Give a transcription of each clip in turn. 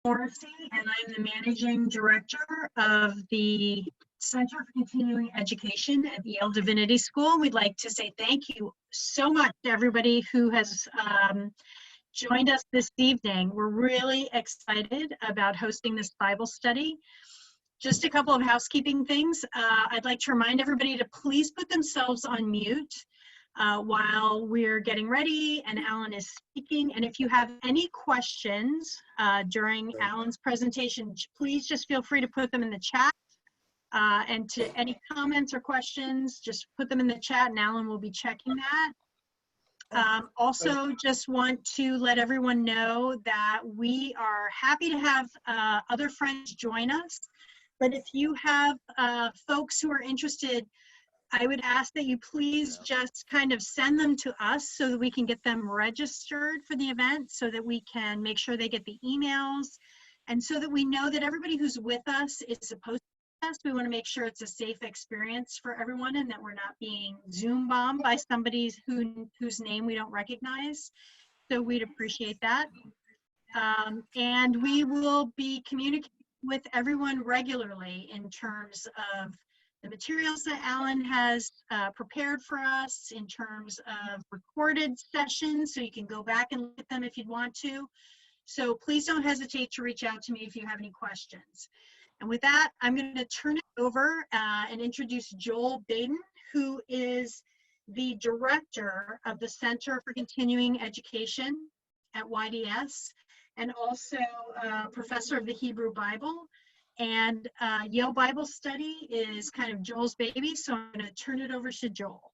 Morrissey, and I'm the Managing Director of the Center for Continuing Education at Yale Divinity School. We'd like to say thank you so much to everybody who has joined us this evening. We're really excited about hosting this Bible study. Just a couple of housekeeping things. I'd like to remind everybody to please put themselves on mute while we're getting ready and Alan is speaking. And if you have any questions during Alan's presentation, please just feel free to put them in the chat. And to any comments or questions, just put them in the chat and Alan will be checking that. Also, just want to let everyone know that we are happy to have other friends join us. But if you have folks who are interested, I would ask that you please just kind of send them to us so that we can get them registered for the event, so that we can make sure they get the emails, and so that we know that everybody who's with us is supposed to us. We want to make sure it's a safe experience for everyone and that we're not being Zoom bombed by somebody whose name we don't recognize. So we'd appreciate that. And we will be communicating with everyone regularly in terms of the materials that Alan has prepared for us, in terms of recorded sessions, so you can go back and look at them if you'd want to. So please don't hesitate to reach out to me if you have any questions. And with that, I'm going to turn it over and introduce Joel Baden, who is the director of the Center for Continuing Education at YDS, and also professor of the Hebrew Bible. And Yale Bible Study is kind of Joel's baby, so I'm going to turn it over to Joel.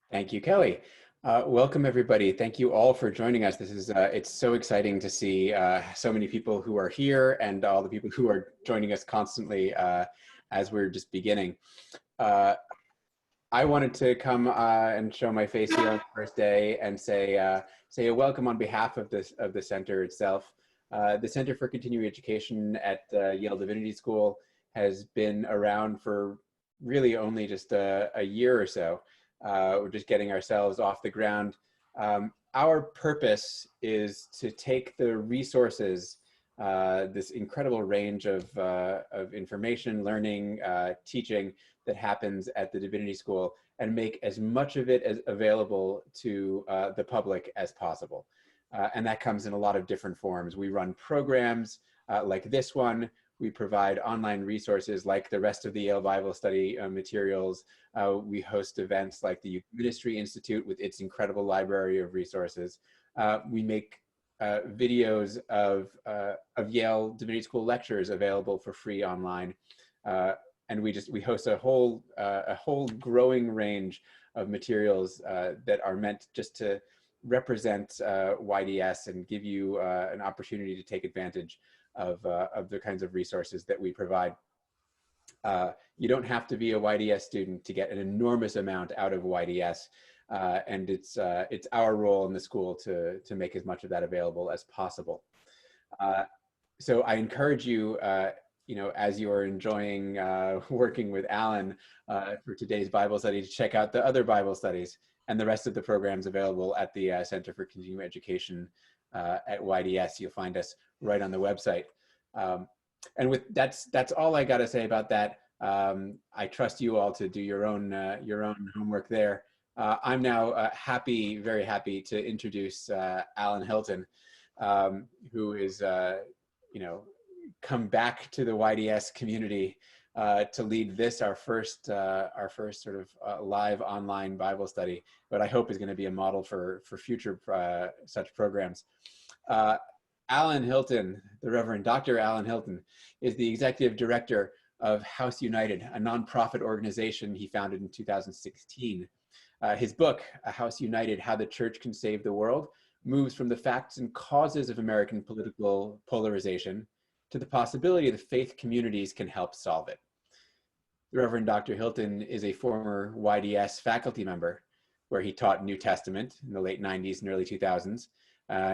Thank you, Kelly. Welcome, everybody. Thank you all for joining us. This is it's so exciting to see so many people who are here and all the people who are joining us constantly as we're just beginning. I wanted to come and show my face here on the first day and say a welcome on behalf of the center itself. The Center for Continuing Education at Yale Divinity School has been around for really only just a year or so. We're just getting ourselves off the ground. Our purpose is to take the resources, this incredible range of information, learning, teaching that happens at the Divinity School, and make as much of it as available to the public as possible. And that comes in a lot of different forms. We run programs like this one. We provide online resources like the rest of the Yale Bible Study materials. We host events like the Youth Ministry Institute with its incredible library of resources. We make videos of Yale Divinity School lectures available for free online. And we host a whole growing range of materials that are meant just to represent YDS and give you an opportunity to take advantage of the kinds of resources that we provide. You don't have to be a YDS student to get an enormous amount out of YDS, and it's our role in the school to make as much of that available as possible. So I encourage you, as you're enjoying working with Alan for today's Bible study, to check out the other Bible studies and the rest of the programs available at the Center for Continuing Education at YDS. You'll find us right on the website. And that's all I got to say about that. I trust you all to do your own homework there. I'm now very happy to introduce Alan Hilton, who is come back to the YDS community to lead this, our first sort of live online Bible study, but I hope is going to be a model for future such programs. Alan Hilton, the Reverend Dr. Alan Hilton, is the executive director of House United, a nonprofit organization he founded in 2016. His book, House United, How the Church Can Save the World, moves from the facts and causes of American political polarization to the possibility that faith communities can help solve it. The Reverend Dr. Hilton is a former YDS faculty member, where he taught New Testament in the late 90s and early 2000s.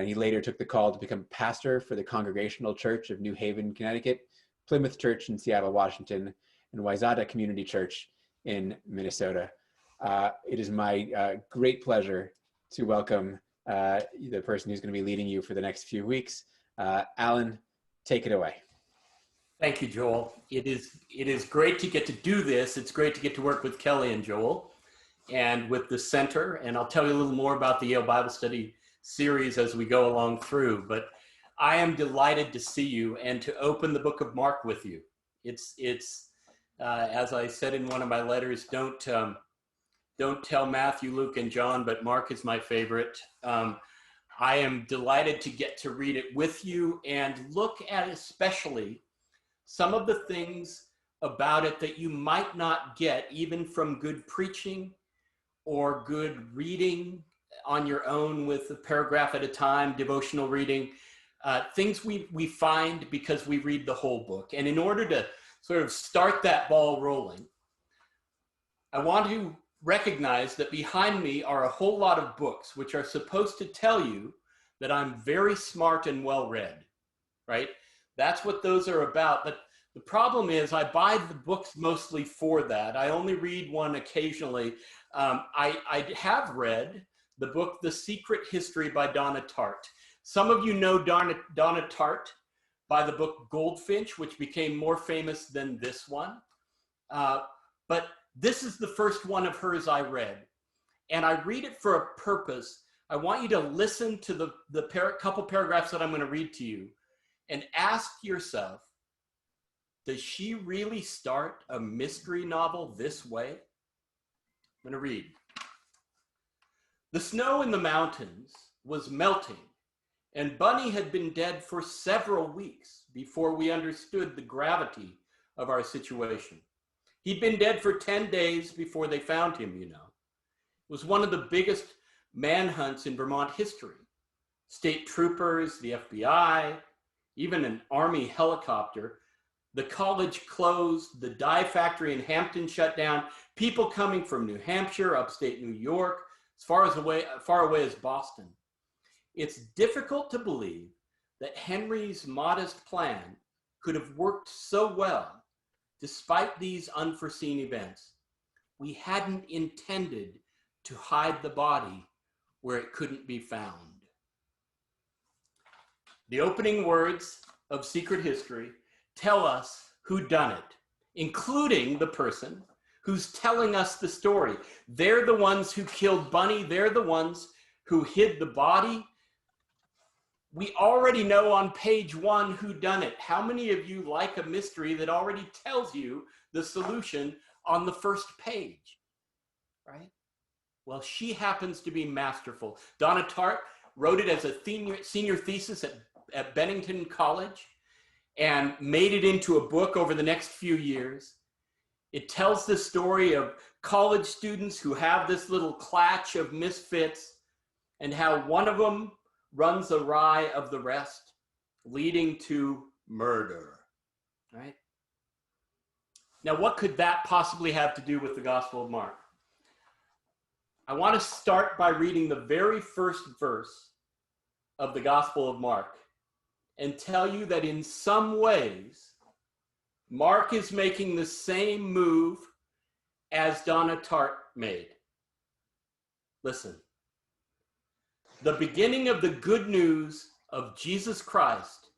He later took the call to become pastor for the Congregational Church of New Haven, Connecticut, Plymouth Church in Seattle, Washington, and Wayzata Community Church in Minnesota. It is my great pleasure to welcome the person who's going to be leading you for the next few weeks, Alan, take it away. Thank you, Joel. It is great to get to do this. It's great to get to work with Kelly and Joel and with the center. And I'll tell you a little more about the Yale Bible Study series as we go along through. But I am delighted to see you and to open the book of Mark with you. It's as I said in one of my letters, don't tell Matthew, Luke, and John, but Mark is my favorite. I am delighted to get to read it with you and look at especially some of the things about it that you might not get even from good preaching or good reading on your own with a paragraph at a time, devotional reading, things we find because we read the whole book. And in order to sort of start that ball rolling, I want to recognize that behind me are a whole lot of books which are supposed to tell you that I'm very smart and well-read, right? That's what those are about. But the problem is I buy the books mostly for that. I only read one occasionally. I have read the book, The Secret History by Donna Tartt. Some of you know Donna Tartt by the book Goldfinch, which became more famous than this one. But this is the first one of hers I read. And I read it for a purpose. I want you to listen to the couple paragraphs that I'm going to read to you and ask yourself, does she really start a mystery novel this way? I'm going to read. The snow in the mountains was melting, and Bunny had been dead for several weeks before we understood the gravity of our situation. He'd been dead for 10 days before they found him, you know. It was one of the biggest manhunts in Vermont history. State troopers, the FBI, even an Army helicopter. The college closed, the dye factory in Hampton shut down, people coming from New Hampshire, upstate New York, as far away as Boston. It's difficult to believe that Henry's modest plan could have worked so well despite these unforeseen events. We hadn't intended to hide the body where it couldn't be found. The opening words of Secret History tell us who done it, including the person who's telling us the story. They're the ones who killed Bunny. They're the ones who hid the body. We already know on page 1 who done it. How many of you like a mystery that already tells you the solution on the first page, right? Well, she happens to be masterful. Donna Tartt wrote it as a senior thesis at Bennington College and made it into a book over the next few years. It tells the story of college students who have this little clutch of misfits and how one of them runs awry of the rest, leading to murder, right? Now, what could that possibly have to do with the Gospel of Mark? I want to start by reading the very first verse of the Gospel of Mark and tell you that in some ways, Mark is making the same move as Donna Tartt made. Listen. The beginning of the good news of Jesus Christ,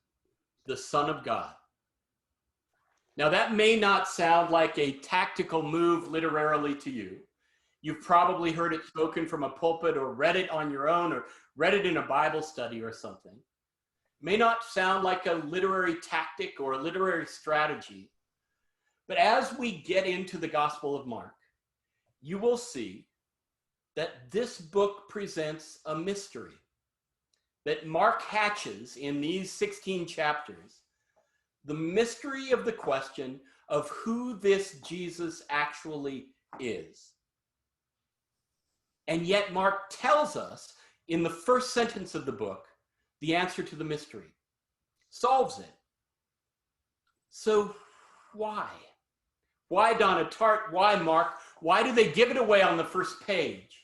the Son of God. Now, that may not sound like a tactical move literarily to you. You've probably heard it spoken from a pulpit or read it on your own or read it in a Bible study or something. It may not sound like a literary tactic or a literary strategy. But as we get into the Gospel of Mark, you will see that this book presents a mystery that Mark hatches in these 16 chapters, the mystery of the question of who this Jesus actually is. And yet Mark tells us in the first sentence of the book, the answer to the mystery, solves it. So why? Why Donna Tartt? Why Mark? Why do they give it away on the first page?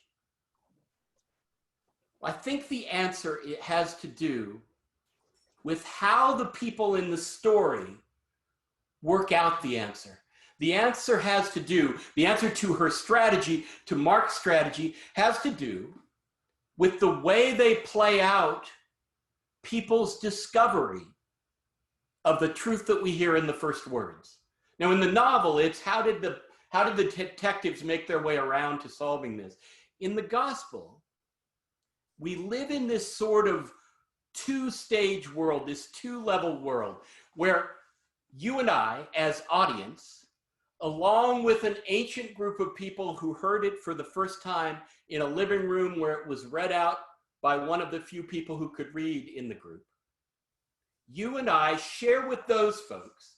I think the answer it has to do with how the people in the story work out the answer. The answer to her strategy, to Mark's strategy, has to do with the way they play out people's discovery of the truth that we hear in the first words. Now, in the novel, it's how did the detectives make their way around to solving this? In the gospel, we live in this sort of two-stage world, this two-level world, where you and I, as audience, along with an ancient group of people who heard it for the first time in a living room where it was read out by one of the few people who could read in the group, you and I share with those folks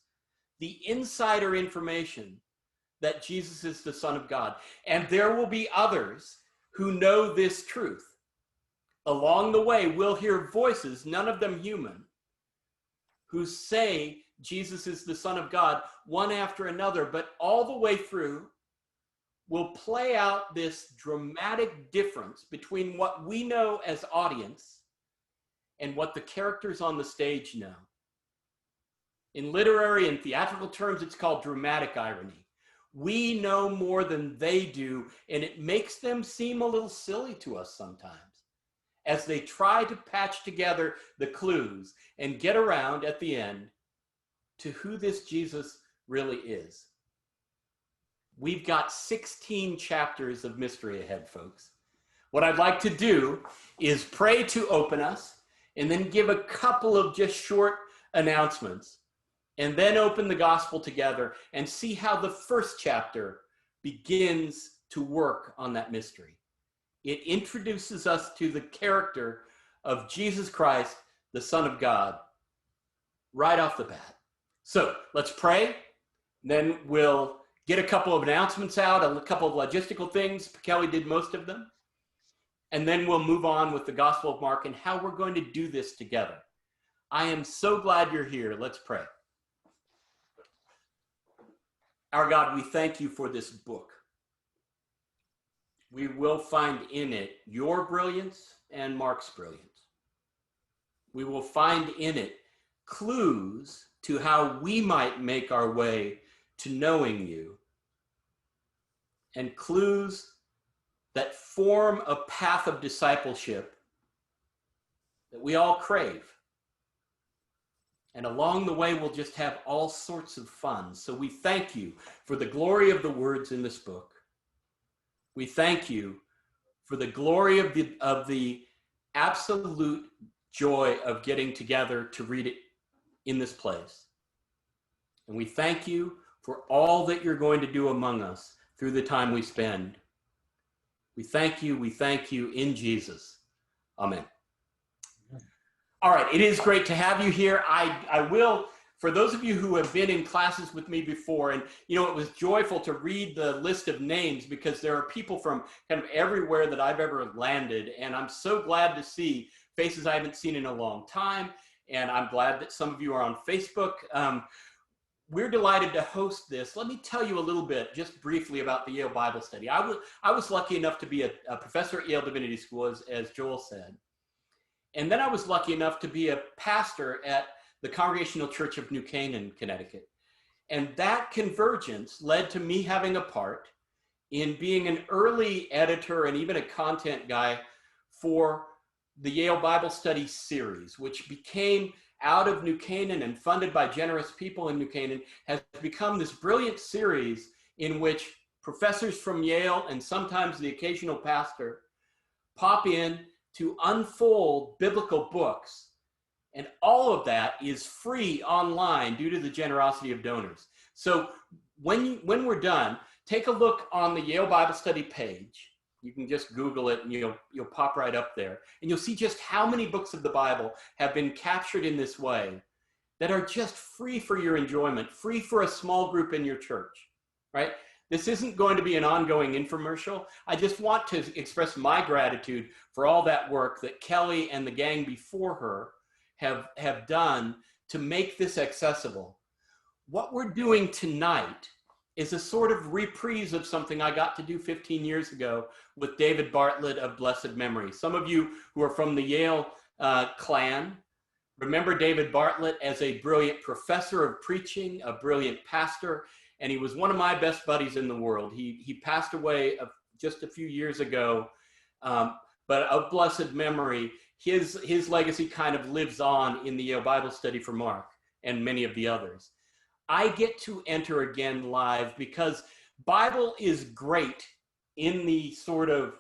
the insider information that Jesus is the Son of God. And there will be others who know this truth. Along the way, we'll hear voices, none of them human, who say Jesus is the Son of God, one after another, but all the way through will play out this dramatic difference between what we know as audience and what the characters on the stage know. In literary and theatrical terms, it's called dramatic irony. We know more than they do, and it makes them seem a little silly to us sometimes as they try to patch together the clues and get around at the end to who this Jesus really is. We've got 16 chapters of mystery ahead, folks. What I'd like to do is pray to open us, and then give a couple of just short announcements, and then open the gospel together and see how the first chapter begins to work on that mystery. It introduces us to the character of Jesus Christ, the Son of God, right off the bat. So let's pray, then we'll get a couple of announcements out, a couple of logistical things. Kelly did most of them. And then we'll move on with the Gospel of Mark and how we're going to do this together. I am so glad you're here. Let's pray. Our God, we thank you for this book. We will find in it your brilliance and Mark's brilliance. We will find in it clues to how we might make our way to knowing you, and clues that form a path of discipleship that we all crave. And along the way, we'll just have all sorts of fun. So we thank you for the glory of the words in this book. We thank you for the glory of the absolute joy of getting together to read it in this place. And we thank you for all that you're going to do among us through the time we spend. We thank you in Jesus. Amen. All right, it is great to have you here. I will, for those of you who have been in classes with me before, and you know, it was joyful to read the list of names because there are people from kind of everywhere that I've ever landed, and I'm so glad to see faces I haven't seen in a long time, and I'm glad that some of you are on Facebook. We're delighted to host this. Let me tell you a little bit, just briefly, about the Yale Bible Study. I was lucky enough to be a professor at Yale Divinity School, as Joel said. And then I was lucky enough to be a pastor at the Congregational Church of New Canaan, Connecticut. And that convergence led to me having a part in being an early editor and even a content guy for the Yale Bible Study series, which became, out of New Canaan and funded by generous people in New Canaan, has become this brilliant series in which professors from Yale and sometimes the occasional pastor pop in to unfold biblical books. And all of that is free online due to the generosity of donors. So when we're done, take a look on the Yale Bible Study page. You can just Google it and you'll pop right up there. And you'll see just how many books of the Bible have been captured in this way that are just free for your enjoyment, free for a small group in your church, right? This isn't going to be an ongoing infomercial. I just want to express my gratitude for all that work that Kelly and the gang before her have done to make this accessible. What we're doing tonight is a sort of reprise of something I got to do 15 years ago with David Bartlett of blessed memory. Some of you who are from the Yale clan remember David Bartlett as a brilliant professor of preaching, a brilliant pastor, and he was one of my best buddies in the world. He passed away just a few years ago, but of blessed memory, his legacy kind of lives on in the Yale Bible Study for Mark and many of the others. I get to enter again live because Bible is great in the sort of,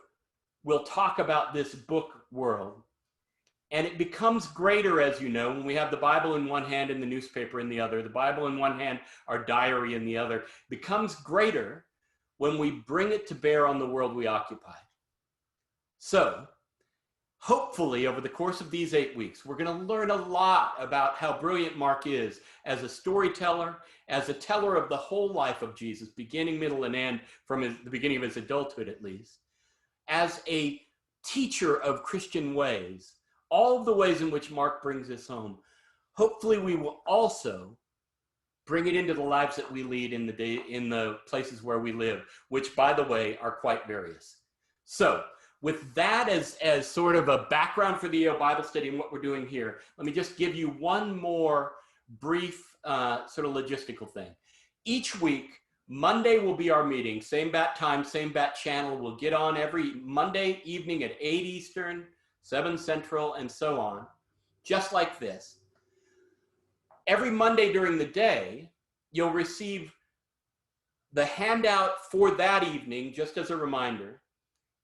we'll talk about this book world. And it becomes greater, as you know, when we have the Bible in one hand and the newspaper in the other, the Bible in one hand, our diary in the other, it becomes greater when we bring it to bear on the world we occupy. So, hopefully, over the course of these 8 weeks, we're going to learn a lot about how brilliant Mark is as a storyteller, as a teller of the whole life of Jesus, beginning, middle, and end, from the beginning of his adulthood at least, as a teacher of Christian ways, all of the ways in which Mark brings us home. Hopefully, we will also bring it into the lives that we lead in the places where we live, which, by the way, are quite various. So, with that as sort of a background for the Yale Bible Study and what we're doing here, let me just give you one more brief sort of logistical thing. Each week, Monday will be our meeting, same bat time, same bat channel. We'll get on every Monday evening at 8 Eastern, 7 Central, and so on, just like this. Every Monday during the day, you'll receive the handout for that evening, just as a reminder,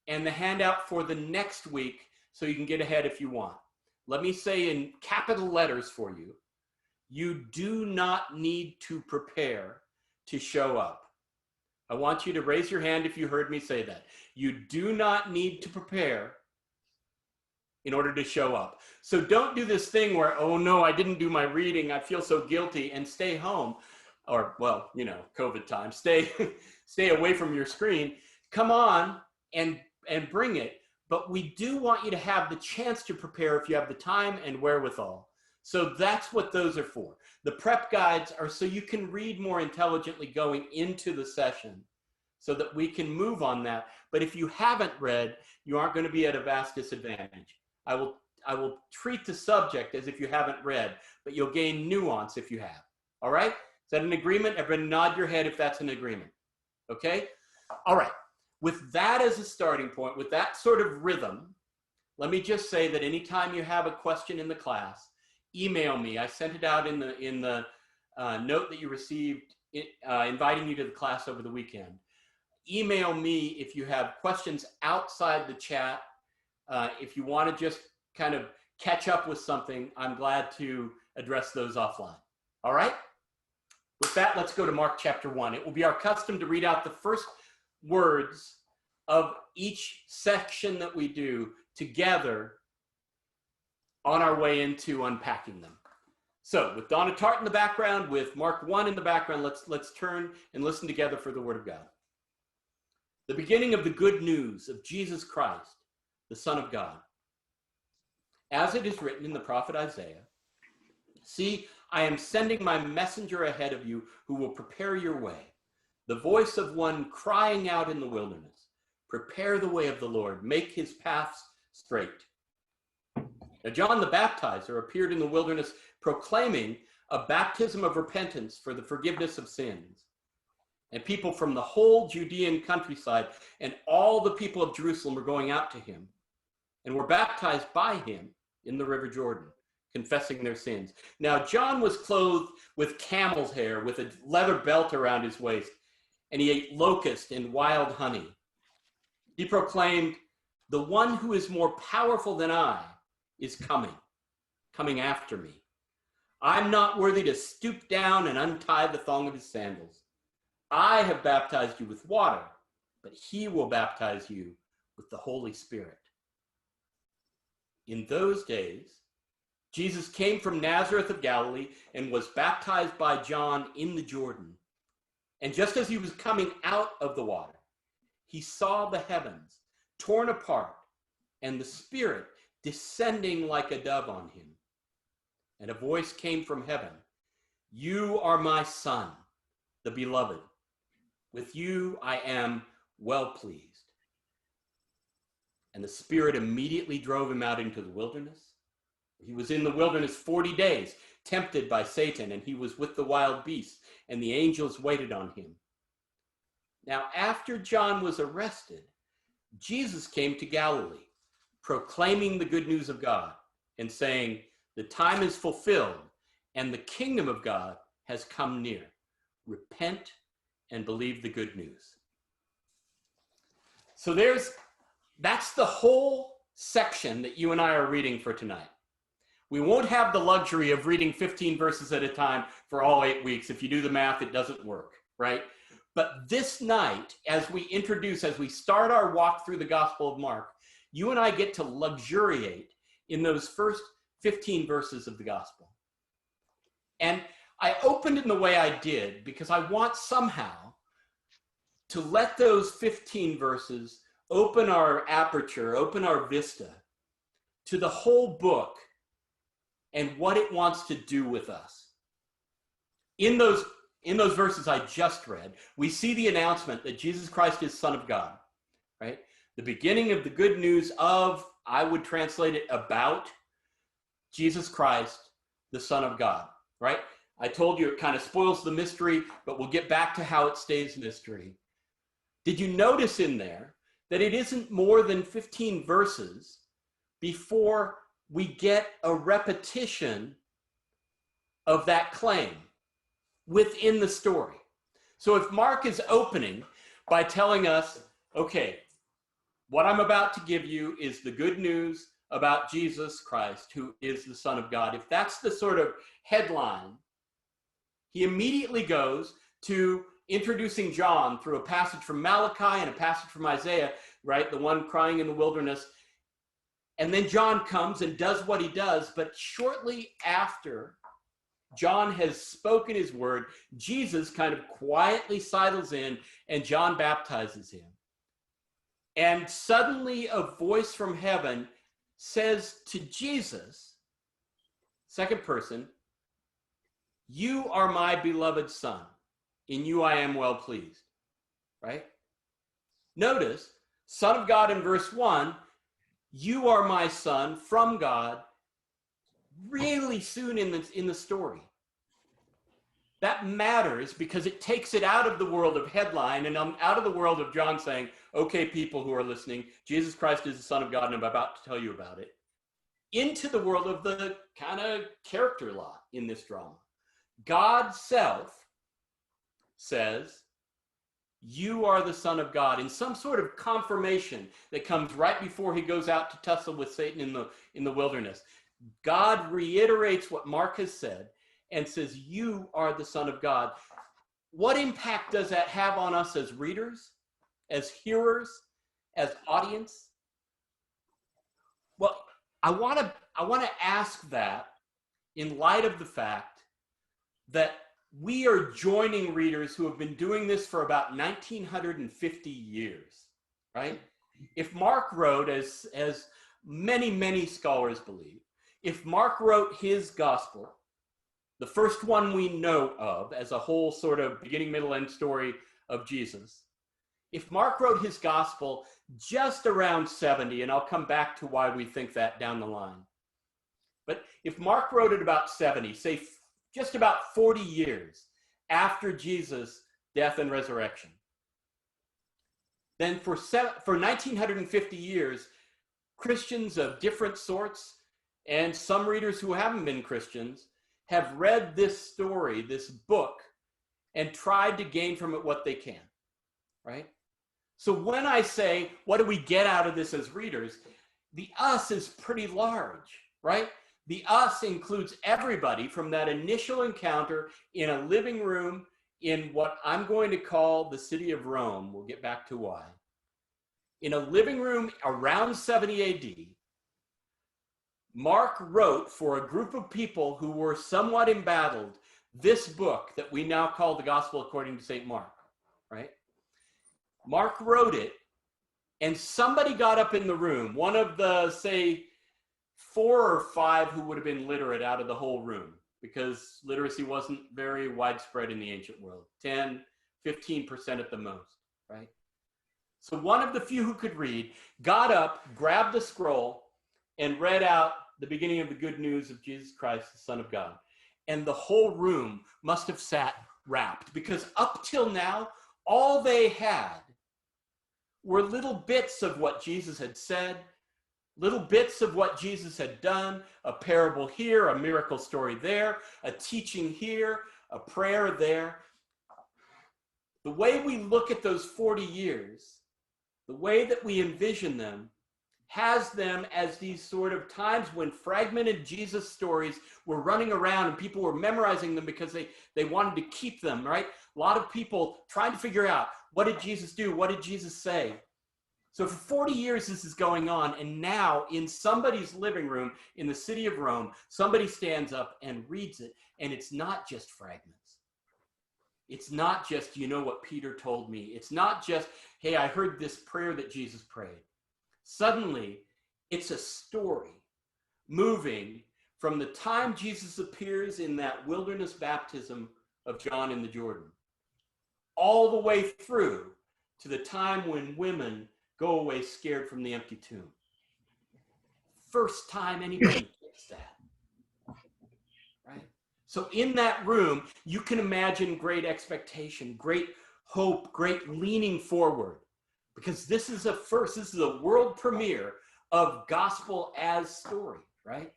and the handout for the next week so you can get ahead if you want. Let me say in capital letters for you, you do not need to prepare to show up. I want you to raise your hand if you heard me say that. You do not need to prepare in order to show up. So don't do this thing where, oh no, I didn't do my reading, I feel so guilty, and stay home. Or, well, you know, COVID time, stay away from your screen. Come on and bring it. But we do want you to have the chance to prepare if you have the time and wherewithal. So that's what those are for. The prep guides are so you can read more intelligently going into the session so that we can move on that. But if you haven't read, you aren't going to be at a vast disadvantage. I will treat the subject as if you haven't read, but you'll gain nuance if you have. All right? Is that an agreement? Everybody nod your head if that's an agreement. Okay? All right. With that as a starting point, with that sort of rhythm, let me just say that anytime you have a question in the class, email me. I sent it out in the note that you received inviting you to the class over the weekend. Email me if you have questions outside the chat. If you want to just kind of catch up with something, I'm glad to address those offline. All right? With that, let's go to Mark chapter 1. It will be our custom to read out the first words of each section that we do together on our way into unpacking them. So with Donna Tart in the background, with Mark 1 in the background, let's turn and listen together for the word of God. The beginning of the good news of Jesus Christ, the Son of God. As it is written in the prophet Isaiah, see, I am sending my messenger ahead of you who will prepare your way. The voice of one crying out in the wilderness, prepare the way of the Lord, make his paths straight. Now, John the Baptizer appeared in the wilderness proclaiming a baptism of repentance for the forgiveness of sins. And people from the whole Judean countryside and all the people of Jerusalem were going out to him and were baptized by him in the river Jordan, confessing their sins. Now, John was clothed with camel's hair, with a leather belt around his waist, and he ate locust and wild honey. He proclaimed, the one who is more powerful than I is coming after me. I'm not worthy to stoop down and untie the thong of his sandals. I have baptized you with water, but he will baptize you with the Holy Spirit. In those days, Jesus came from Nazareth of Galilee and was baptized by John in the Jordan. And just as he was coming out of the water, he saw the heavens torn apart and the Spirit descending like a dove on him. And a voice came from heaven, you are my Son, the beloved. With you I am well pleased. And the Spirit immediately drove him out into the wilderness. He was in the wilderness 40 days, tempted by Satan, and he was with the wild beasts, and the angels waited on him. Now, after John was arrested, Jesus came to Galilee, proclaiming the good news of God and saying, the time is fulfilled and the kingdom of God has come near. Repent and believe the good news. So that's the whole section that you and I are reading for tonight. We won't have the luxury of reading 15 verses at a time for all 8 weeks. If you do the math, it doesn't work, right? But this night, as we start our walk through the Gospel of Mark, you and I get to luxuriate in those first 15 verses of the Gospel. And I opened in the way I did because I want somehow to let those 15 verses open our aperture, open our vista to the whole book and what it wants to do with us. In those verses I just read, we see the announcement that Jesus Christ is Son of God, right? The beginning of the good news of, I would translate it, about Jesus Christ, the Son of God, right? I told you it kind of spoils the mystery, but we'll get back to how it stays mystery. Did you notice in there that it isn't more than 15 verses before we get a repetition of that claim within the story? So if Mark is opening by telling us, okay, what I'm about to give you is the good news about Jesus Christ, who is the Son of God. If that's the sort of headline, he immediately goes to introducing John through a passage from Malachi and a passage from Isaiah, right? The one crying in the wilderness. And then John comes and does what he does, but shortly after John has spoken his word, Jesus kind of quietly sidles in and John baptizes him. And suddenly a voice from heaven says to Jesus, second person, "You are my beloved Son. In you I am well pleased." Right? Notice, Son of God in verse 1, you are my son from God, really soon in the story. That matters because it takes it out of the world of headline and out of the world of John saying, okay, people who are listening, Jesus Christ is the Son of God and I'm about to tell you about it, into the world of the kind of character law in this drama. God self says, you are the Son of God, in some sort of confirmation that comes right before he goes out to tussle with Satan in the wilderness. God reiterates what Mark has said and says, you are the Son of God. What impact does that have on us as readers, as hearers, as audience? Well, I want to ask that in light of the fact that we are joining readers who have been doing this for about 1950 years, right? If Mark wrote, as many, many scholars believe, if Mark wrote his gospel, the first one we know of as a whole sort of beginning, middle, end story of Jesus, if Mark wrote his gospel just around 70, and I'll come back to why we think that down the line, but if Mark wrote it about 70, say just about 40 years after Jesus' death and resurrection, then for 1950 years, Christians of different sorts and some readers who haven't been Christians have read this story, this book, and tried to gain from it what they can, right? So when I say, what do we get out of this as readers? The us is pretty large, right? The us includes everybody from that initial encounter in a living room in what I'm going to call the city of Rome. We'll get back to why. In a living room around 70 AD, Mark wrote for a group of people who were somewhat embattled this book that we now call the Gospel according to St. Mark, right? Mark wrote it, and somebody got up in the room, one of the, say, 4 or 5 who would have been literate out of the whole room, because literacy wasn't very widespread in the ancient world, 10, 15% at the most, right? So one of the few who could read got up, grabbed the scroll, and read out the beginning of the good news of Jesus Christ, the Son of God. And the whole room must have sat rapt, because up till now, all they had were little bits of what Jesus had said, little bits of what Jesus had done, a parable here, a miracle story there, a teaching here, a prayer there. The way we look at those 40 years, the way that we envision them, has them as these sort of times when fragmented Jesus stories were running around and people were memorizing them because they wanted to keep them, right? A lot of people trying to figure out, what did Jesus do? What did Jesus say? So for 40 years, this is going on. And now in somebody's living room in the city of Rome, somebody stands up and reads it. And it's not just fragments. It's not just, you know what Peter told me. It's not just, hey, I heard this prayer that Jesus prayed. Suddenly, it's a story moving from the time Jesus appears in that wilderness baptism of John in the Jordan, all the way through to the time when women go away scared from the empty tomb. First time anybody gets that, right? So in that room, you can imagine great expectation, great hope, great leaning forward. Because this is a world premiere of gospel as story, right?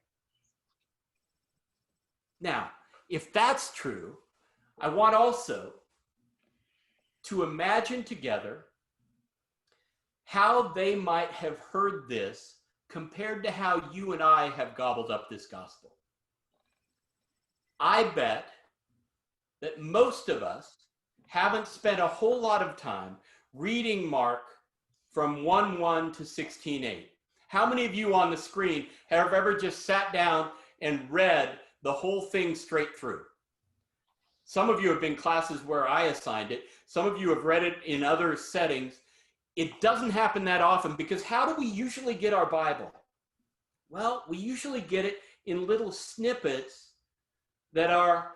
Now, if that's true, I want also to imagine together how they might have heard this compared to how you and I have gobbled up this gospel. I bet that most of us haven't spent a whole lot of time reading Mark from 1:1 to 16:8. How many of you on the screen have ever just sat down and read the whole thing straight through? Some of you have been classes where I assigned it. Some of you have read it in other settings. It doesn't happen that often because how do we usually get our Bible? Well, we usually get it in little snippets that are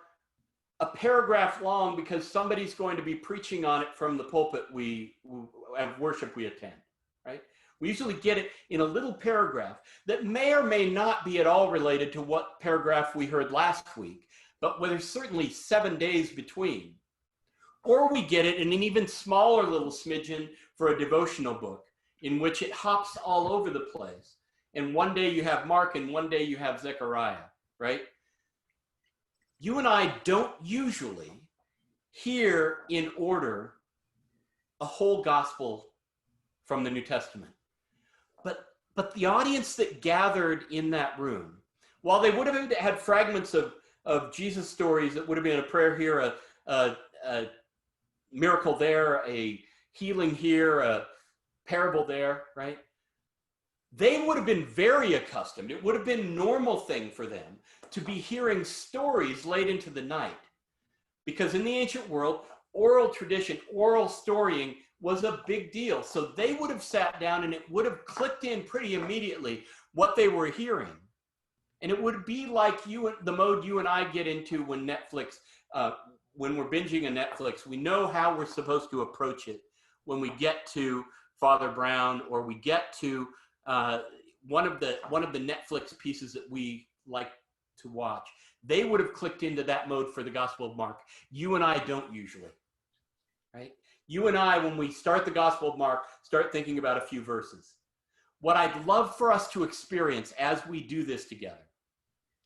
a paragraph long because somebody's going to be preaching on it from the pulpit of worship we attend, right? We usually get it in a little paragraph that may or may not be at all related to what paragraph we heard last week, but where there's certainly 7 days between. Or we get it in an even smaller little smidgen for a devotional book in which it hops all over the place. And one day you have Mark and one day you have Zechariah, right? You and I don't usually hear in order a whole gospel from the New Testament. But the audience that gathered in that room, while they would have had fragments of Jesus stories, it would have been a prayer here, a miracle there, a healing here, a parable there, right? They would have been very accustomed. It would have been a normal thing for them to be hearing stories late into the night. Because in the ancient world, oral tradition, oral storying was a big deal. So they would have sat down and it would have clicked in pretty immediately what they were hearing. And it would be like the mode you and I get into when Netflix, when we're binging a Netflix. We know how we're supposed to approach it when we get to Father Brown or we get to one of the Netflix pieces that we like to watch. They would have clicked into that mode for the Gospel of Mark. You and I don't usually, right? You and I, when we start the Gospel of Mark, start thinking about a few verses. What I'd love for us to experience as we do this together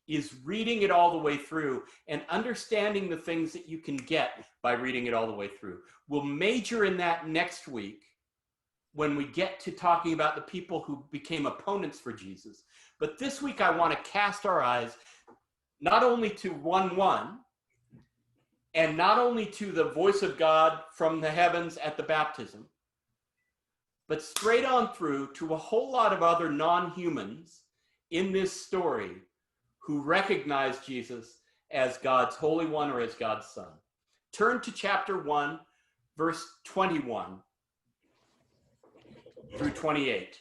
is reading it all the way through and understanding the things that you can get by reading it all the way through. We'll major in that next week when we get to talking about the people who became opponents for Jesus. But this week, I want to cast our eyes not only to 1:1 and not only to the voice of God from the heavens at the baptism, but straight on through to a whole lot of other non-humans in this story who recognize Jesus as God's Holy One or as God's Son. Turn to chapter 1, verse 21 through 28.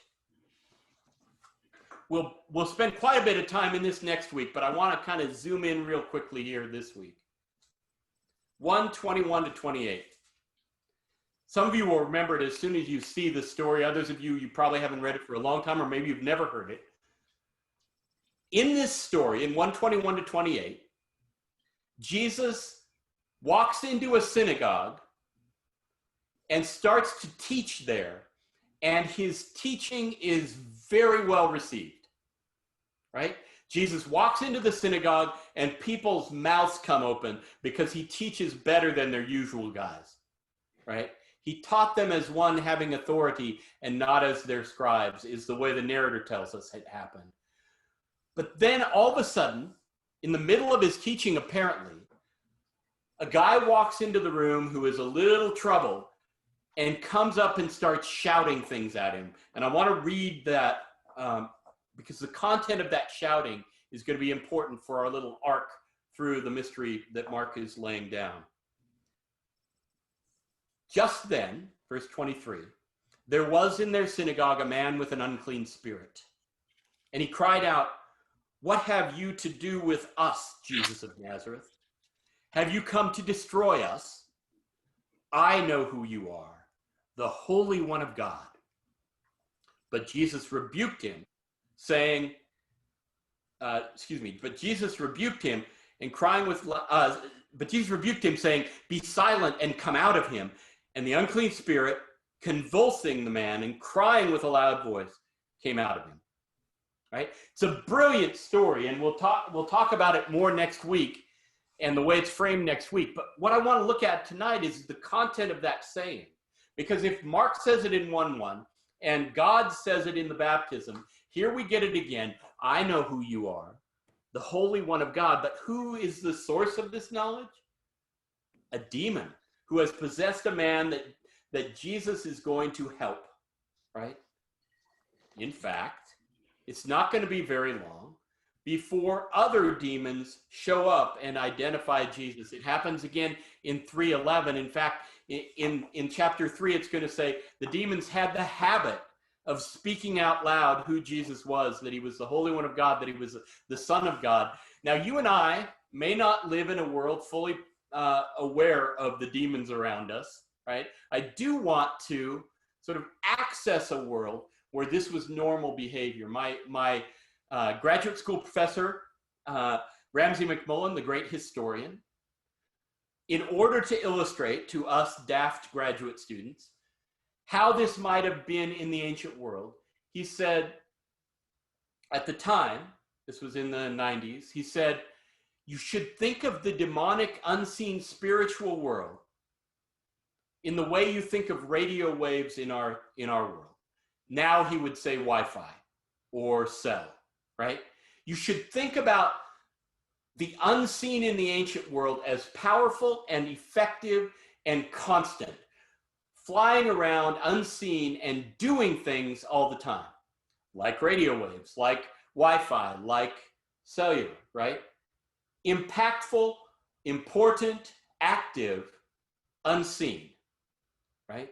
We'll spend quite a bit of time in this next week, but I want to kind of zoom in real quickly here this week. 1:21 to 28. Some of you will remember it as soon as you see the story. Others of you probably haven't read it for a long time, or maybe you've never heard it. In this story, in 1:21 to 28, Jesus walks into a synagogue and starts to teach there. And his teaching is very well received, right? Jesus walks into the synagogue and people's mouths come open because he teaches better than their usual guys, right? He taught them as one having authority and not as their scribes, is the way the narrator tells us it happened. But then all of a sudden, in the middle of his teaching, apparently, a guy walks into the room who is a little troubled and comes up and starts shouting things at him. And I want to read that because the content of that shouting is going to be important for our little arc through the mystery that Mark is laying down. Just then, verse 23, there was in their synagogue a man with an unclean spirit. And he cried out, "What have you to do with us, Jesus of Nazareth? Have you come to destroy us? I know who you are, the Holy One of God." But Jesus rebuked him, saying, but Jesus rebuked him saying, "Be silent and come out of him." And the unclean spirit, convulsing the man and crying with a loud voice, came out of him. Right? It's a brilliant story, and we'll talk about it more next week and the way it's framed next week. But what I want to look at tonight is the content of that saying. Because if Mark says it in 1:1 and God says it in the baptism, here we get it again. I know who you are, the Holy One of God. But who is the source of this knowledge? A demon who has possessed a man that Jesus is going to help, right? In fact, it's not going to be very long before other demons show up and identify Jesus. It happens again in 3:11. In fact, in chapter 3, it's going to say the demons had the habit of speaking out loud who Jesus was, that he was the Holy One of God, that he was the Son of God. Now, you and I may not live in a world fully aware of the demons around us, right? I do want to sort of access a world where this was normal behavior. My graduate school professor, Ramsey McMullen, the great historian, in order to illustrate to us daft graduate students how this might have been in the ancient world, he said, at the time, this was in the 90s, he said, you should think of the demonic, unseen spiritual world in the way you think of radio waves in our world. Now he would say Wi-Fi or cell, right? You should think about the unseen in the ancient world as powerful and effective and constant, flying around unseen and doing things all the time, like radio waves, like Wi-Fi, like cellular, right? Impactful, important, active, unseen, right?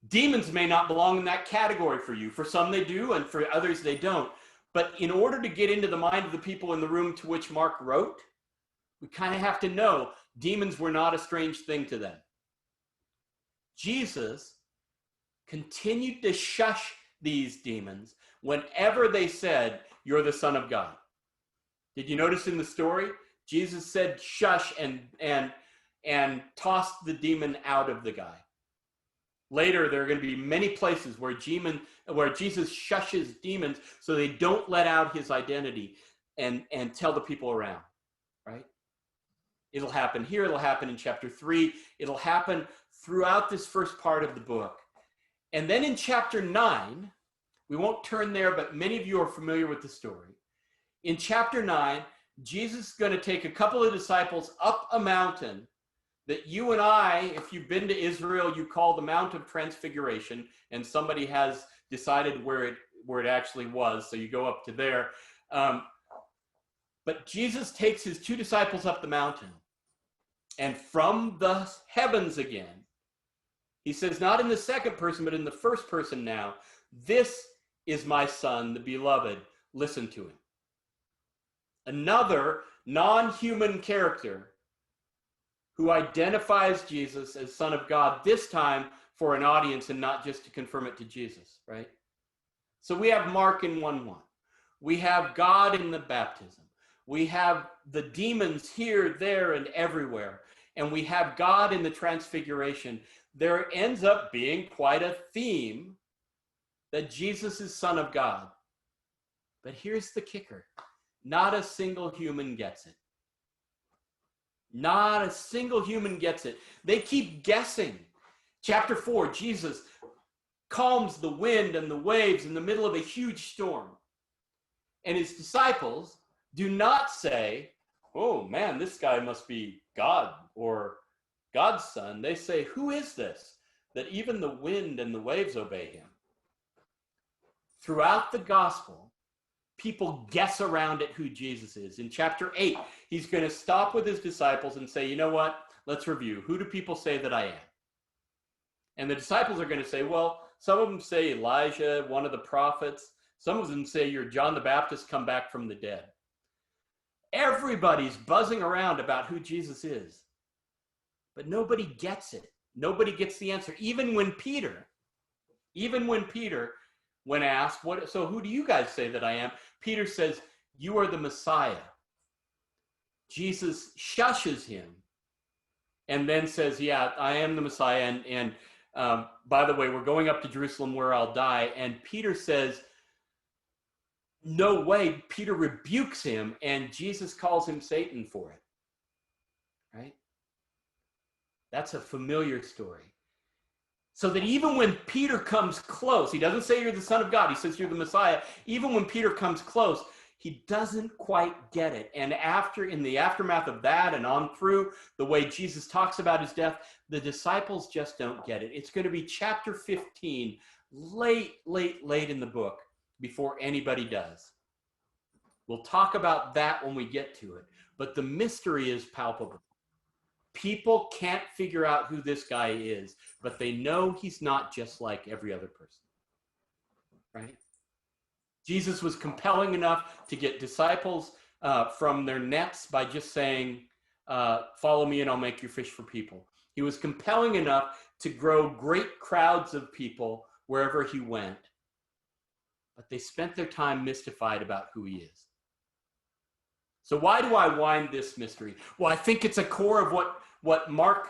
Demons may not belong in that category for you. For some they do, and for others they don't. But in order to get into the mind of the people in the room to which Mark wrote, we kind of have to know demons were not a strange thing to them. Jesus continued to shush these demons whenever they said, "You're the Son of God." Did you notice in the story? Jesus said shush and tossed the demon out of the guy. Later, there are going to be many places where Jesus shushes demons so they don't let out his identity and tell the people around, right? It'll happen here. It'll happen in chapter 3. It'll happen throughout this first part of the book. And then in chapter 9, we won't turn there, but many of you are familiar with the story. In chapter 9, Jesus is going to take a couple of disciples up a mountain that you and I, if you've been to Israel, you call the Mount of Transfiguration, and somebody has decided where it actually was, so you go up to there. But Jesus takes his two disciples up the mountain, and from the heavens again, he says, not in the second person, but in the first person now, "This is my Son, the beloved. Listen to him." Another non-human character who identifies Jesus as Son of God, this time for an audience and not just to confirm it to Jesus, right? So we have Mark in 1:1. We have God in the baptism. We have the demons here, there, and everywhere. And we have God in the transfiguration. There ends up being quite a theme that Jesus is Son of God. But here's the kicker. Not a single human gets it. Not a single human gets it. They keep guessing. Chapter 4, Jesus calms the wind and the waves in the middle of a huge storm. And his disciples do not say, oh man, this guy must be God or God's son. They say, who is this that even the wind and the waves obey him? Throughout the gospel, people guess around at who Jesus is. In chapter 8, he's going to stop with his disciples and say, you know what? Let's review. Who do people say that I am? And the disciples are going to say, well, some of them say Elijah, one of the prophets. Some of them say you're John the Baptist come back from the dead. Everybody's buzzing around about who Jesus is. But nobody gets it. Nobody gets the answer. Even when Peter, when asked, so who do you guys say that I am? Peter says, you are the Messiah. Jesus shushes him and then says, yeah, I am the Messiah. And by the way, we're going up to Jerusalem where I'll die. And Peter says, no way. Peter rebukes him and Jesus calls him Satan for it. Right? That's a familiar story. So that even when Peter comes close, he doesn't say you're the Son of God. He says you're the Messiah. Even when Peter comes close, he doesn't quite get it. And in the aftermath of that and on through the way Jesus talks about his death, the disciples just don't get it. It's going to be chapter 15, late in the book before anybody does. We'll talk about that when we get to it. But the mystery is palpable. People can't figure out who this guy is, but they know he's not just like every other person, right? Jesus was compelling enough to get disciples from their nets by just saying, follow me and I'll make you fish for people. He was compelling enough to grow great crowds of people wherever he went, but they spent their time mystified about who he is. So why do I wind this mystery? Well, I think it's a core of what Mark,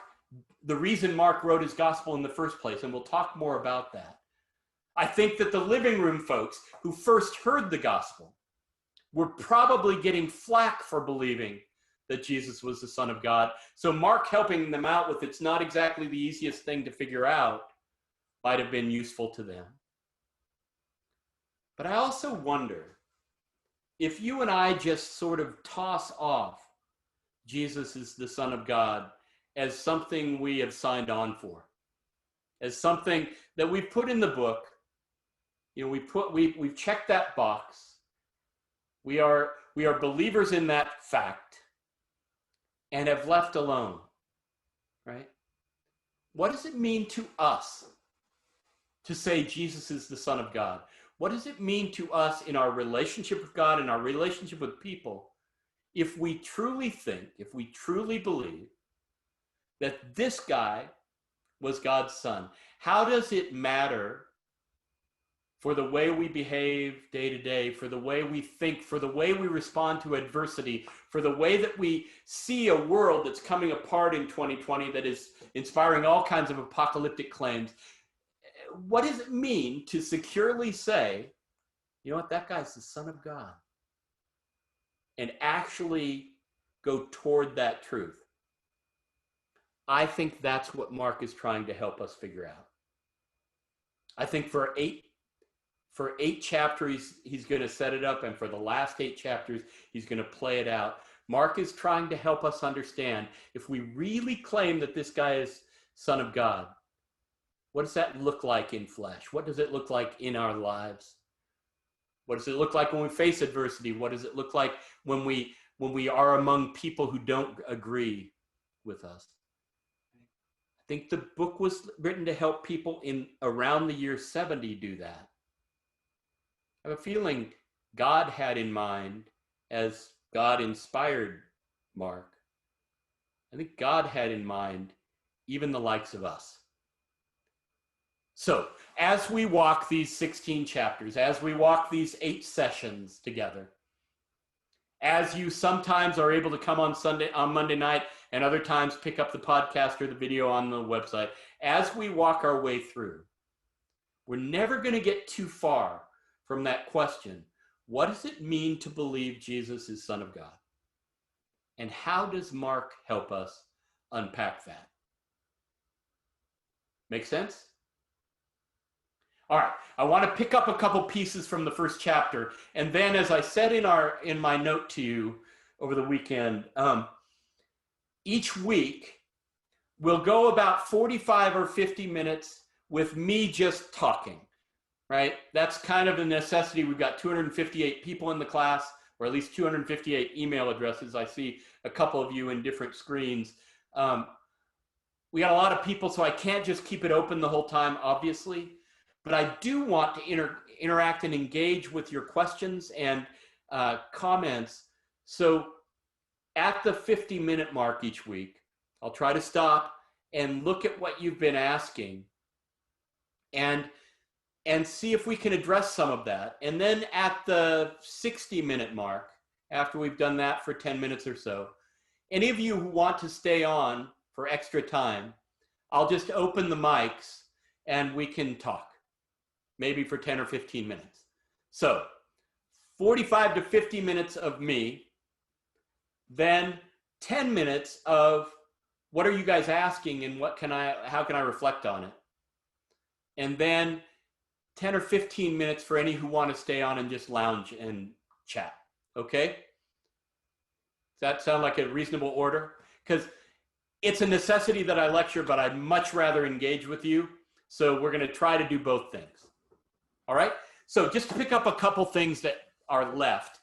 the reason Mark wrote his gospel in the first place, and we'll talk more about that. I think that the living room folks who first heard the gospel were probably getting flack for believing that Jesus was the Son of God. So Mark helping them out with it's not exactly the easiest thing to figure out might have been useful to them. But I also wonder if you and I just sort of toss off Jesus is the Son of God as something we have signed on for, as something that we put in the book, we've checked that box. We are believers in that fact and have left alone, right? What does it mean to us to say Jesus is the Son of God? What does it mean to us in our relationship with God and our relationship with people if we truly think, if we truly believe that this guy was God's son? How does it matter for the way we behave day to day, for the way we think, for the way we respond to adversity, for the way that we see a world that's coming apart in 2020 that is inspiring all kinds of apocalyptic claims? What does it mean to securely say, you know what, that guy's the Son of God, and actually go toward that truth? I think that's what Mark is trying to help us figure out. I think for eight chapters, he's going to set it up, and for the last 8 chapters, he's going to play it out. Mark is trying to help us understand, if we really claim that this guy is Son of God, what does that look like in flesh? What does it look like in our lives? What does it look like when we face adversity? What does it look like when we are among people who don't agree with us? I think the book was written to help people in around the year 70 do that. I have a feeling God had in mind, as God inspired Mark, I think God had in mind even the likes of us. So as we walk these 16 chapters, as we walk these 8 sessions together, as you sometimes are able to come on Monday night and other times pick up the podcast or the video on the website, as we walk our way through, we're never going to get too far from that question, What does it mean to believe Jesus is Son of God? And how does Mark help us unpack that? Make sense? All right, I want to pick up a couple pieces from the first chapter. And then, as I said in my note to you over the weekend, each week we'll go about 45 or 50 minutes with me just talking, right? That's kind of a necessity. We've got 258 people in the class, or at least 258 email addresses. I see a couple of you in different screens. We got a lot of people, so I can't just keep it open the whole time, obviously. But I do want to interact and engage with your questions and comments. So at the 50-minute mark each week, I'll try to stop and look at what you've been asking and see if we can address some of that. And then at the 60-minute mark, after we've done that for 10 minutes or so, any of you who want to stay on for extra time, I'll just open the mics and we can talk, maybe for 10 or 15 minutes. So 45 to 50 minutes of me, then 10 minutes of what are you guys asking and how can I reflect on it? And then 10 or 15 minutes for any who want to stay on and just lounge and chat, okay? Does that sound like a reasonable order? Because it's a necessity that I lecture, but I'd much rather engage with you. So we're going to try to do both things. All right? So just to pick up a couple things that are left,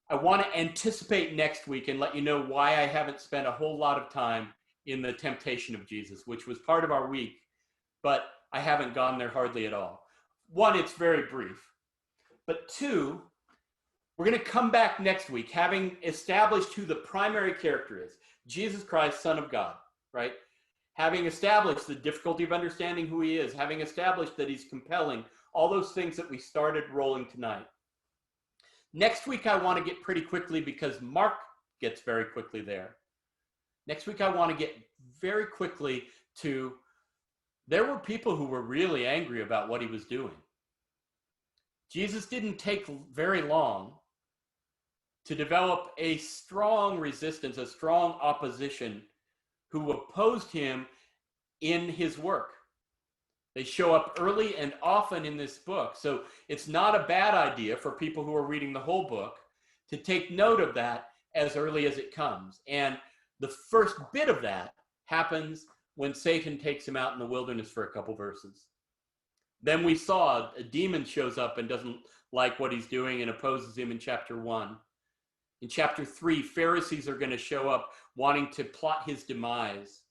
I want to anticipate next week and let you know why I haven't spent a whole lot of time in the temptation of Jesus, which was part of our week, but I haven't gone there hardly at all. One, it's very brief. But two, we're going to come back next week having established who the primary character is, Jesus Christ, Son of God, right? Having established the difficulty of understanding who he is, having established that he's compelling, all those things that we started rolling tonight. Next week, I want to get pretty quickly because Mark gets very quickly there. Next week, I want to get very quickly to, there were people who were really angry about what he was doing. Jesus didn't take very long to develop a strong resistance, a strong opposition who opposed him in his work. They show up early and often in this book. So it's not a bad idea for people who are reading the whole book to take note of that as early as it comes. And the first bit of that happens when Satan takes him out in the wilderness for a couple verses. Then we saw a demon shows up and doesn't like what he's doing and opposes him in chapter 1. In chapter 3, Pharisees are going to show up wanting to plot his demise.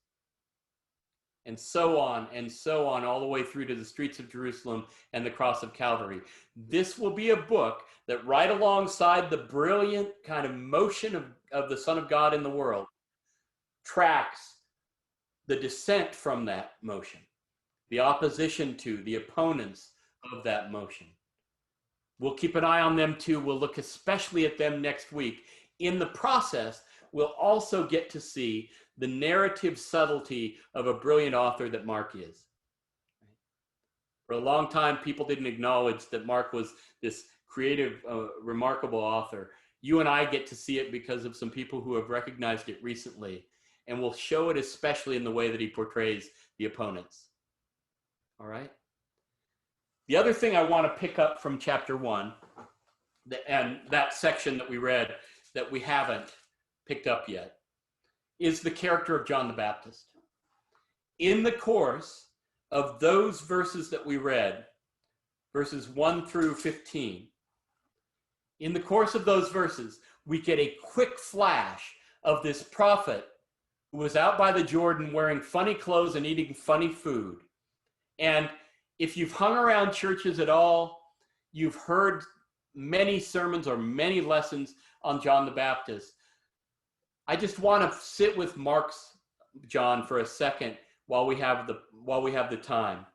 And so on, all the way through to the streets of Jerusalem and the cross of Calvary. This will be a book that right alongside the brilliant kind of motion of the Son of God in the world tracks the descent from that motion, the opposition to, the opponents of that motion. We'll keep an eye on them too. We'll look especially at them next week. In the process, we'll also get to see the narrative subtlety of a brilliant author that Mark is. For a long time, people didn't acknowledge that Mark was this creative, remarkable author. You and I get to see it because of some people who have recognized it recently, and we'll show it especially in the way that he portrays the opponents. All right? The other thing I want to pick up from chapter 1, and that section that we read that we haven't picked up yet, is the character of John the Baptist. In the course of those verses that we read, verses 1 through 15, in the course of those verses, we get a quick flash of this prophet who was out by the Jordan wearing funny clothes and eating funny food. And if you've hung around churches at all, you've heard many sermons or many lessons on John the Baptist. I just want to sit with Mark's John for a second while we have the time.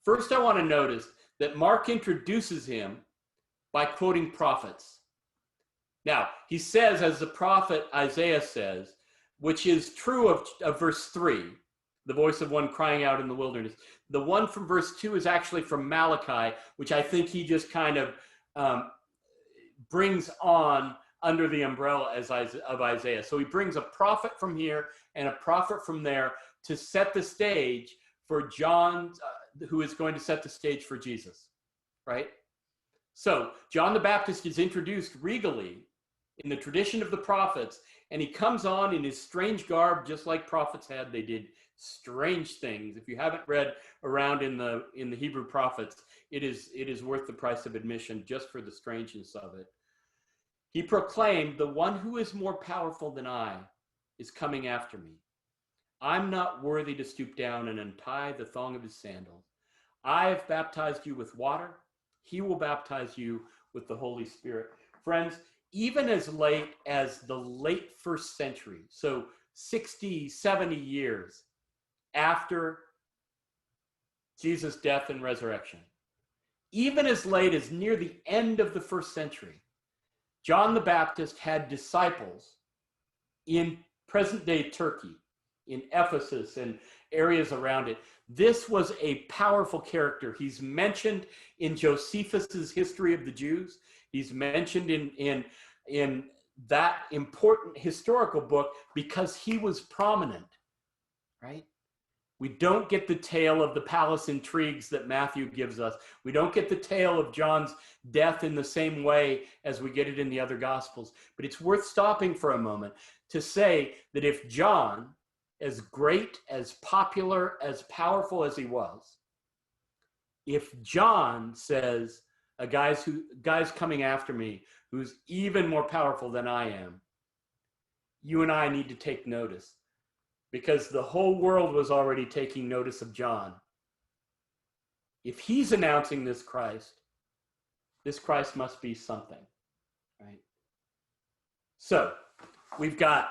First, I want to notice that Mark introduces him by quoting prophets. Now, he says, as the prophet Isaiah says, which is true of verse 3, the voice of one crying out in the wilderness. The one from verse 2 is actually from Malachi, which I think he just kind of brings on under the umbrella of Isaiah. So he brings a prophet from here and a prophet from there to set the stage for John, who is going to set the stage for Jesus, right? So John the Baptist is introduced regally in the tradition of the prophets, and he comes on in his strange garb, just like prophets had. They did strange things. If you haven't read around in the Hebrew prophets, it is worth the price of admission just for the strangeness of it. He proclaimed, "The one who is more powerful than I is coming after me. I'm not worthy to stoop down and untie the thong of his sandals. I've baptized you with water. He will baptize you with the Holy Spirit." Friends, even as late as the late first century, so 60, 70 years after Jesus' death and resurrection, even as late as near the end of the first century, John the Baptist had disciples in present-day Turkey, in Ephesus and areas around it. This was a powerful character. He's mentioned in Josephus's History of the Jews. He's mentioned in that important historical book because he was prominent, right? We don't get the tale of the palace intrigues that Matthew gives us. We don't get the tale of John's death in the same way as we get it in the other Gospels. But it's worth stopping for a moment to say that if John, as great, as popular, as powerful as he was, if John says, a guy's coming after me who's even more powerful than I am, you and I need to take notice, because the whole world was already taking notice of John. If he's announcing this Christ must be something, right? So we've got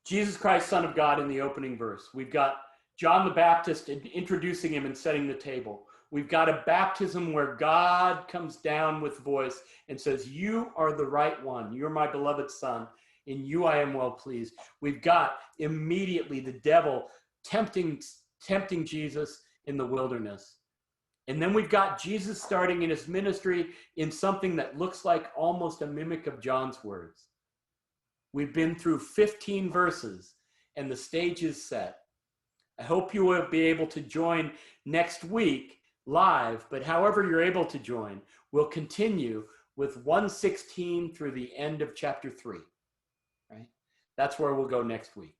Jesus Christ, Son of God, in the opening verse. We've got John the Baptist introducing him and setting the table. We've got a baptism where God comes down with voice and says, "You are the right one. You're my beloved Son. In you I am well pleased." We've got immediately the devil tempting Jesus in the wilderness. And then we've got Jesus starting in his ministry in something that looks like almost a mimic of John's words. We've been through 15 verses and the stage is set. I hope you will be able to join next week live, but however you're able to join, we'll continue with 1:16 through the end of chapter 3. Right? That's where we'll go next week.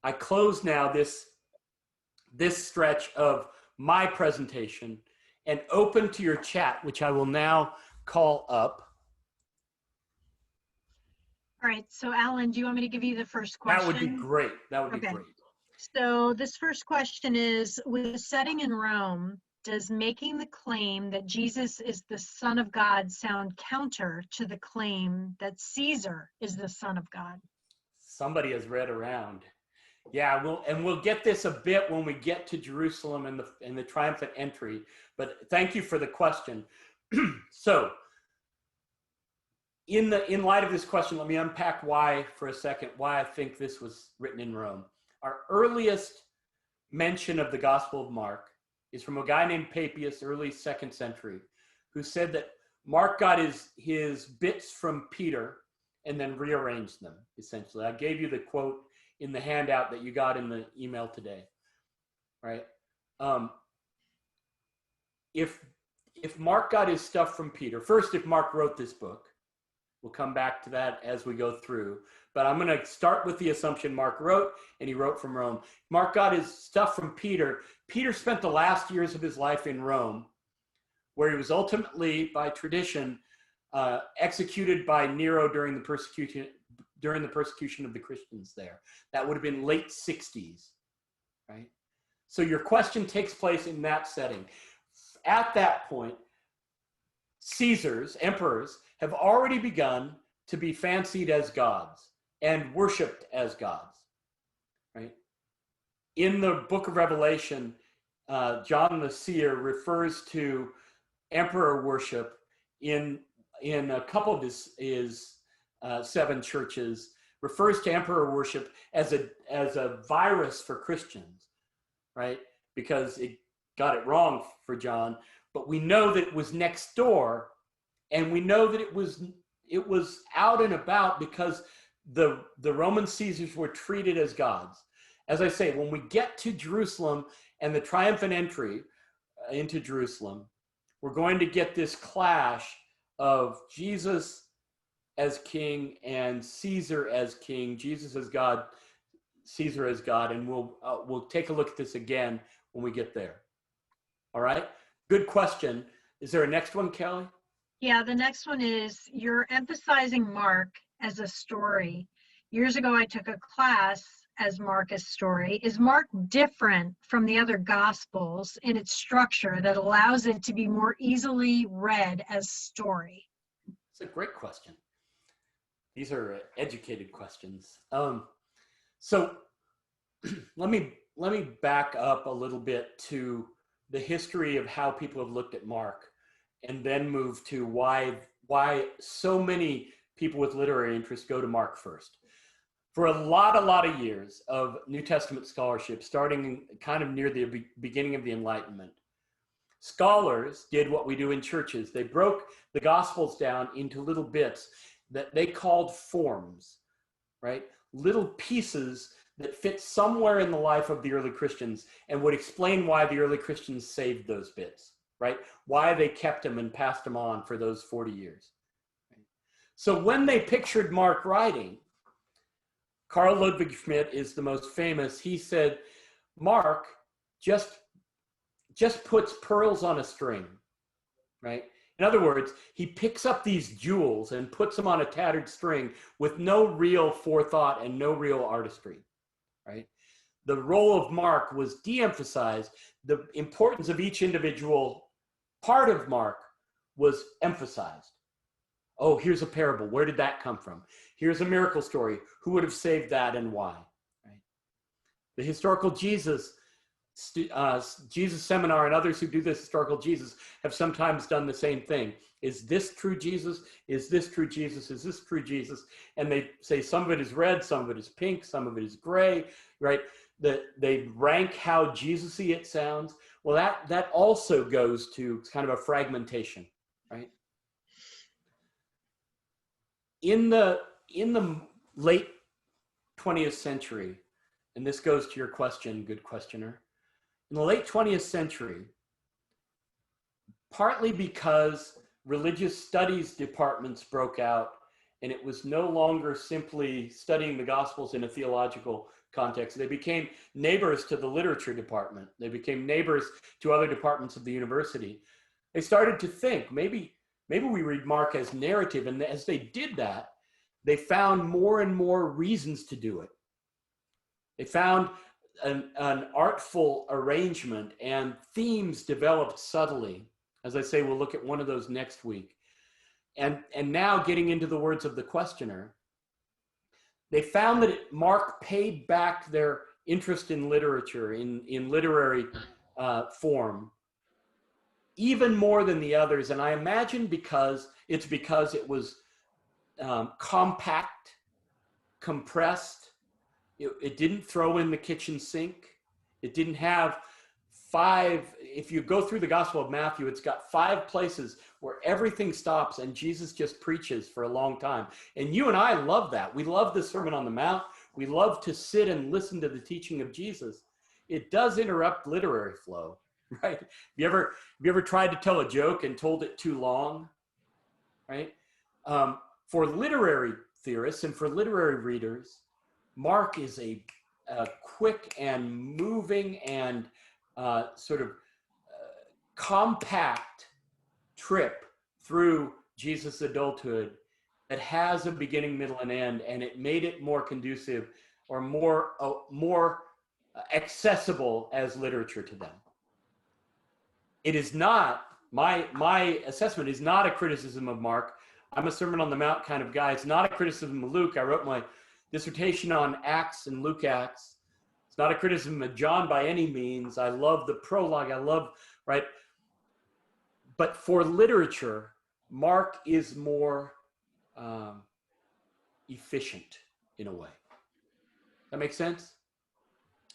I close now this stretch of my presentation and open to your chat, which I will now call up. All right, so Alan, do you want me to give you the first question? That would be great. That would be Okay. great. So this first question is, with the setting in Rome, does making the claim that Jesus is the Son of God sound counter to the claim that Caesar is the Son of God? Somebody has read around. Yeah, we'll get this a bit when we get to Jerusalem and the triumphant entry, but thank you for the question. So, in light of this question, let me unpack why for a second, why I think this was written in Rome. Our earliest mention of the Gospel of Mark is from a guy named Papias, early 2nd century, who said that Mark got his bits from Peter and then rearranged them, essentially. I gave you the quote in the handout that you got in the email today, right? If Mark got his stuff from Peter, first, if Mark wrote this book, we'll come back to that as we go through. But I'm going to start with the assumption Mark wrote, and he wrote from Rome. Mark got his stuff from Peter. Peter spent the last years of his life in Rome, where he was ultimately, by tradition, executed by Nero during the persecution of the Christians there. That would have been late 60s, right? So your question takes place in that setting. At that point, Caesars, emperors, have already begun to be fancied as gods and worshipped as gods, right? In the book of Revelation, John the seer refers to emperor worship in a couple of his 7 churches, refers to emperor worship as a virus for Christians, right? Because it got it wrong for John, but we know that it was next door And we know that it was out and about because the Roman Caesars were treated as gods. As I say, when we get to Jerusalem and the triumphant entry into Jerusalem, we're going to get this clash of Jesus as king and Caesar as king, Jesus as God, Caesar as God, and we'll take a look at this again when we get there. All right, good question. Is there a next one, Kelly? Yeah, the next one is, you're emphasizing Mark as a story. Years ago, I took a class as Mark's story. Is Mark different from the other Gospels in its structure that allows it to be more easily read as story? It's a great question. These are educated questions. So let me back up a little bit to the history of how people have looked at Mark, and then move to why so many people with literary interest go to Mark first. For a lot of years of New Testament scholarship, starting kind of near the beginning of the Enlightenment, scholars did what we do in churches. They broke the Gospels down into little bits that they called forms, right? Little pieces that fit somewhere in the life of the early Christians and would explain why the early Christians saved those bits, right? Why they kept them and passed them on for those 40 years. So when they pictured Mark writing, Carl Ludwig Schmidt is the most famous. He said, Mark just puts pearls on a string, right? In other words, he picks up these jewels and puts them on a tattered string with no real forethought and no real artistry, right? The role of Mark was de-emphasized. The importance of each individual part of Mark was emphasized. Oh, here's a parable. Where did that come from? Here's a miracle story. Who would have saved that and why? Right? The historical Jesus seminar and others who do this historical Jesus have sometimes done the same thing. Is this true Jesus? Is this true Jesus? Is this true Jesus? And they say some of it is red, some of it is pink, some of it is gray, right? They rank how Jesus-y it sounds. Well, that also goes to kind of a fragmentation, right? In the late 20th century, and this goes to your question, good questioner, in the late 20th century, partly because religious studies departments broke out and it was no longer simply studying the Gospels in a theological context, they became neighbors to the literature department. They became neighbors to other departments of the university. They started to think, maybe we read Mark as narrative, and as they did that, they found more and more reasons to do it. They found an artful arrangement and themes developed subtly. As I say, we'll look at one of those next week. And now getting into the words of the questioner, they found that Mark paid back their interest in literature, in literary form, even more than the others. And I imagine because it was compact, compressed. It didn't throw in the kitchen sink. It didn't have if you go through the Gospel of Matthew, it's got 5 places where everything stops and Jesus just preaches for a long time. And you and I love that. We love the Sermon on the Mount. We love to sit and listen to the teaching of Jesus. It does interrupt literary flow, right? Have you ever tried to tell a joke and told it too long, right? For literary theorists and for literary readers, Mark is a quick and moving and sort of compact trip through Jesus' adulthood that has a beginning, middle, and end, and it made it more conducive or more accessible as literature to them. It is not, my assessment is not a criticism of Mark. I'm a Sermon on the Mount kind of guy. It's not a criticism of Luke. I wrote my dissertation on Acts and Luke Acts. It's not a criticism of John by any means. I love the prologue. I love, right? But for literature, Mark is more efficient in a way. That makes sense?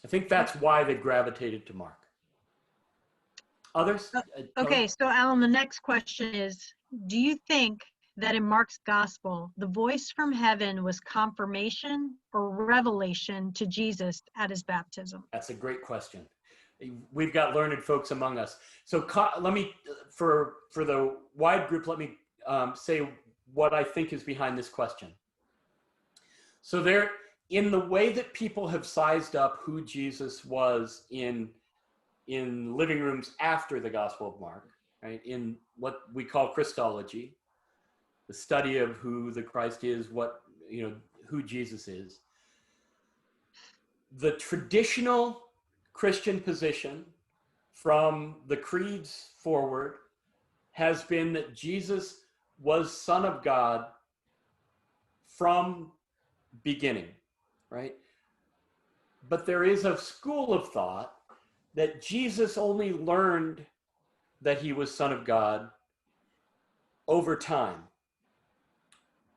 I think that's why they gravitated to Mark. Others? Okay, so Alan, the next question is, do you think that in Mark's gospel, the voice from heaven was confirmation or revelation to Jesus at his baptism? That's a great question. We've got learned folks among us. So let me, for the wide group, let me say what I think is behind this question. So there, in the way that people have sized up who Jesus was in living rooms after the Gospel of Mark, right? In what we call Christology, the study of who the Christ is, who Jesus is. The traditional Christian position from the creeds forward has been that Jesus was Son of God from beginning, right? But there is a school of thought that Jesus only learned that he was Son of God over time.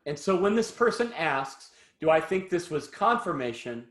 And so when this person asks, do I think this was confirmation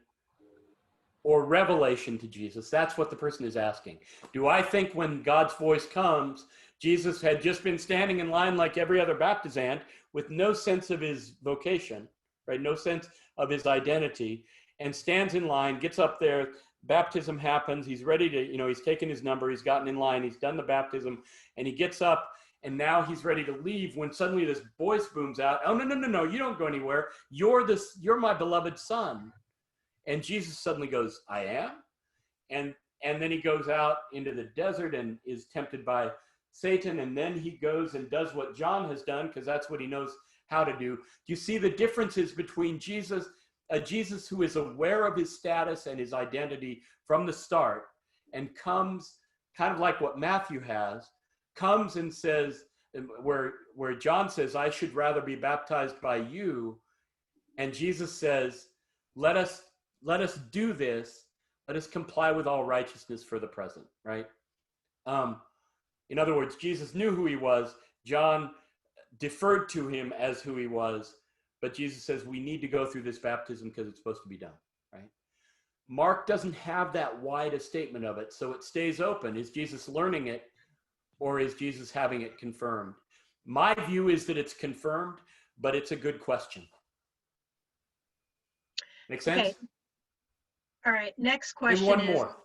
or revelation to Jesus? That's what the person is asking. Do I think when God's voice comes, Jesus had just been standing in line like every other baptizand with no sense of his vocation, right? No sense of his identity, and stands in line, gets up there, baptism happens, he's ready to, he's taken his number, he's gotten in line, he's done the baptism, and he gets up, and now he's ready to leave when suddenly this voice booms out, oh, no, you don't go anywhere. You're my beloved son. And Jesus suddenly goes, I am? And then he goes out into the desert and is tempted by Satan, and then he goes and does what John has done, because that's what he knows how to do. Do you see the differences between Jesus, a Jesus who is aware of his status and his identity from the start, and comes kind of like what Matthew has, comes and says, where John says, I should rather be baptized by you, and Jesus says, let us do this. Let us comply with all righteousness for the present, right? In other words, Jesus knew who he was. John deferred to him as who he was. But Jesus says we need to go through this baptism because it's supposed to be done, right? Mark doesn't have that wide a statement of it, so it stays open. Is Jesus learning it, or is Jesus having it confirmed? My view is that it's confirmed, but it's a good question. Make sense? Okay. All right, next question one is, more.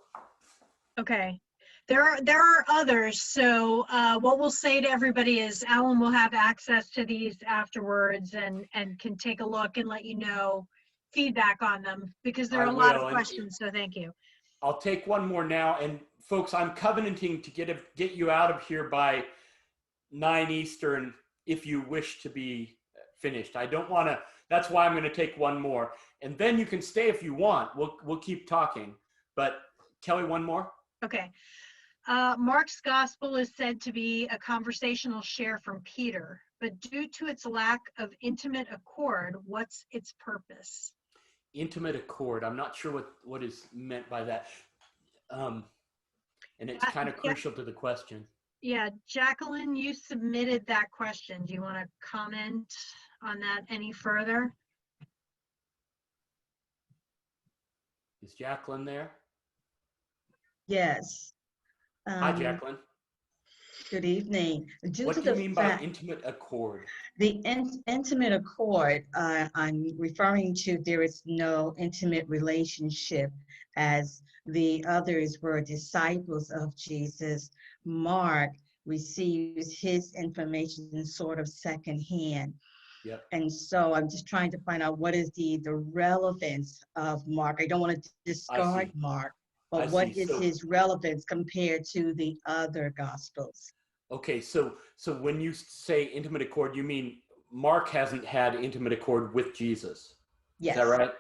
Okay. There are others. So what we'll say to everybody is Alan will have access to these afterwards and can take a look and let you know feedback on them, because there are a lot of questions. So thank you. I'll take one more now. And folks, I'm covenanting to get you out of here by 9 Eastern if you wish to be finished. I don't want to, that's why I'm going to take one more. And then you can stay if you want. We'll keep talking. But Kelly, one more? Okay. Mark's gospel is said to be a conversational share from Peter, but due to its lack of intimate accord, what's its purpose? Intimate accord. I'm not sure what is meant by that. And it's kind of crucial to the question. Yeah, Jacqueline, you submitted that question. Do you want to comment on that any further? Is Jacqueline there? Yes. Hi, Jacqueline. Good evening. What do you mean by intimate accord? The intimate accord, I'm referring to, there is no intimate relationship, as the others were disciples of Jesus. Mark receives his information sort of secondhand. Yep. And so I'm just trying to find out what is the relevance of Mark. I don't want to discard Mark, but what is his relevance compared to the other Gospels? Okay, so when you say intimate accord, you mean Mark hasn't had intimate accord with Jesus? Yes. Is that right?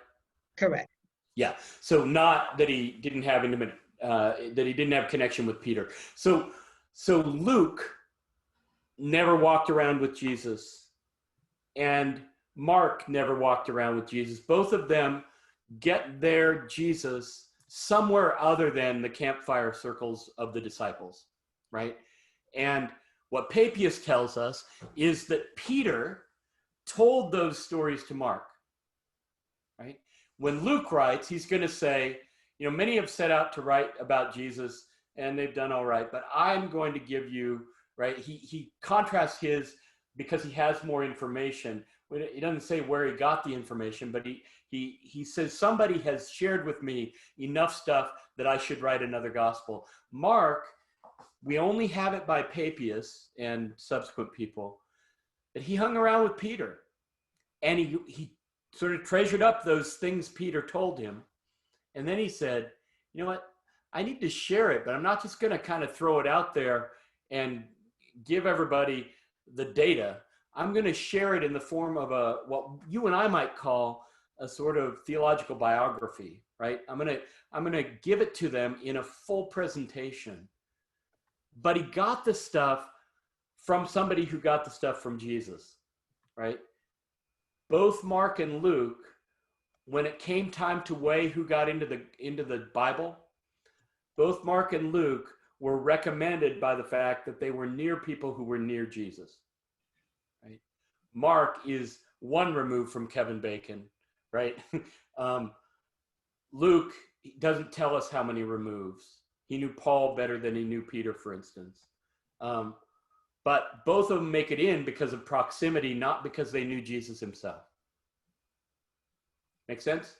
Correct. Yeah. So not that he didn't have that he didn't have connection with Peter. So Luke never walked around with Jesus, and Mark never walked around with Jesus. Both of them get their Jesus somewhere other than the campfire circles of the disciples, right? And what Papias tells us is that Peter told those stories to Mark, right? When Luke writes, he's going to say, many have set out to write about Jesus and they've done all right, but I'm going to give you, right? He contrasts his because he has more information. He doesn't say where he got the information, but he says somebody has shared with me enough stuff that I should write another gospel. Mark, we only have it by Papias and subsequent people that he hung around with Peter, and he sort of treasured up those things Peter told him. And then he said, you know what, I need to share it, but I'm not just going to kind of throw it out there and give everybody the data. I'm going to share it in the form of what you and I might call a sort of theological biography, right? I'm going to give it to them in a full presentation. But he got the stuff from somebody who got the stuff from Jesus, right? Both Mark and Luke, when it came time to weigh who got into the Bible, both Mark and Luke were recommended by the fact that they were near people who were near Jesus, right? Mark is one remove from Kevin Bacon, right? Luke doesn't tell us how many removes. He knew Paul better than he knew Peter, for instance. But both of them make it in because of proximity, not because they knew Jesus himself. Make sense?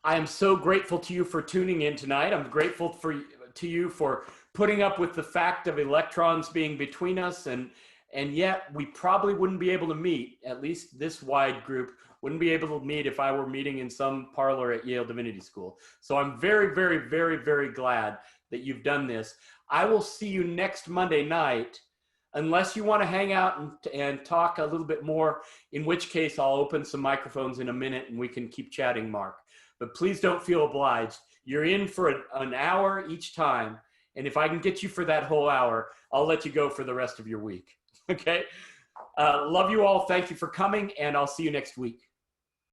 I am so grateful to you for tuning in tonight. I'm grateful to you for putting up with the fact of electrons being between us, and yet we probably wouldn't be able to meet, at least this wide group wouldn't be able to meet if I were meeting in some parlor at Yale Divinity School. So I'm very, very, very, very glad that you've done this. I will see you next Monday night, unless you want to hang out and talk a little bit more, in which case I'll open some microphones in a minute and we can keep chatting, Mark. But please don't feel obliged. You're in for an hour each time. And if I can get you for that whole hour, I'll let you go for the rest of your week. Okay? Love you all. Thank you for coming, and I'll see you next week.